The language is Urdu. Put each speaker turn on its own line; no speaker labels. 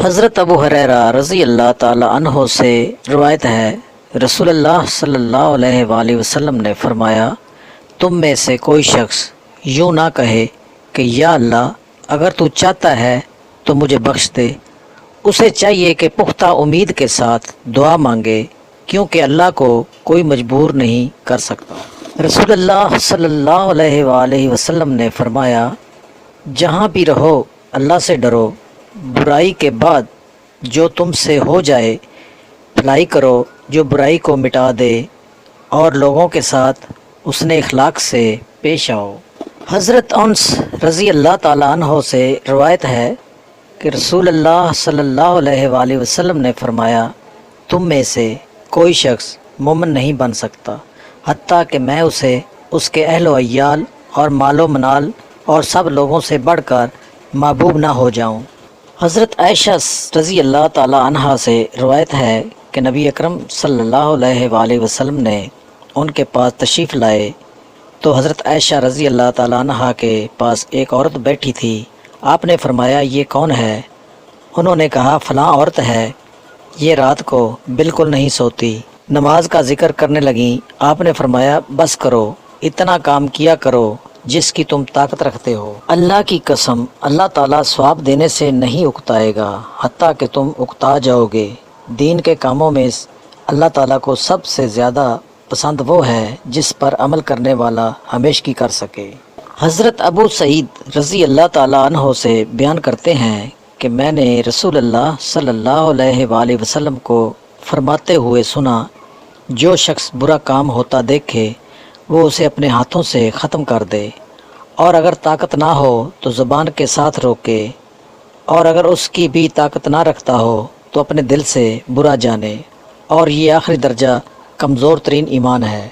حضرت ابو ہریرہ رضی اللہ تعالی عنہ سے روایت ہے، رسول اللہ صلی اللہ علیہ وآلہ وسلم نے فرمایا، تم میں سے کوئی شخص یوں نہ کہے کہ یا اللہ اگر تو چاہتا ہے تو مجھے بخش دے۔ اسے چاہیے کہ پختہ امید کے ساتھ دعا مانگے، کیونکہ اللہ کو کوئی مجبور نہیں کر سکتا۔ رسول اللہ صلی اللہ علیہ وآلہ وسلم نے فرمایا، جہاں بھی رہو اللہ سے ڈرو، برائی کے بعد جو تم سے ہو جائے بھلائی کرو جو برائی کو مٹا دے، اور لوگوں کے ساتھ حسن اخلاق سے پیش آؤ۔ حضرت انس رضی اللہ تعالیٰ عنہ سے روایت ہے کہ رسول اللہ صلی اللہ علیہ وآلہ وسلم نے فرمایا، تم میں سے کوئی شخص مومن نہیں بن سکتا حتیٰ کہ میں اسے اس کے اہل و عیال اور مال و منال اور سب لوگوں سے بڑھ کر محبوب نہ ہو جاؤں۔ حضرت عائشہ رضی اللہ تعالیٰ عنہا سے روایت ہے کہ نبی اکرم صلی اللہ علیہ وآلہ وسلم نے ان کے پاس تشریف لائے تو حضرت عائشہ رضی اللہ تعالیٰ عنہا کے پاس ایک عورت بیٹھی تھی۔ آپ نے فرمایا، یہ کون ہے؟ انہوں نے کہا، فلاں عورت ہے، یہ رات کو بالکل نہیں سوتی۔ نماز کا ذکر کرنے لگیں۔ آپ نے فرمایا، بس کرو، اتنا کام کیا کرو جس کی تم طاقت رکھتے ہو۔ اللہ کی قسم، اللہ تعالیٰ ثواب دینے سے نہیں اکتائے گا حتیٰ کہ تم اکتا جاؤ گے۔ دین کے کاموں میں اللہ تعالیٰ کو سب سے زیادہ پسند وہ ہے جس پر عمل کرنے والا ہمیشگی کر سکے۔ حضرت ابو سعید رضی اللہ تعالیٰ عنہ سے بیان کرتے ہیں کہ میں نے رسول اللہ صلی اللہ علیہ وآلہ وسلم کو فرماتے ہوئے سنا، جو شخص برا کام ہوتا دیکھے وہ اسے اپنے ہاتھوں سے ختم کر دے، اور اگر طاقت نہ ہو تو زبان کے ساتھ روکے، اور اگر اس کی بھی طاقت نہ رکھتا ہو تو اپنے دل سے برا جانے، اور یہ آخری درجہ کمزور ترین ایمان ہے۔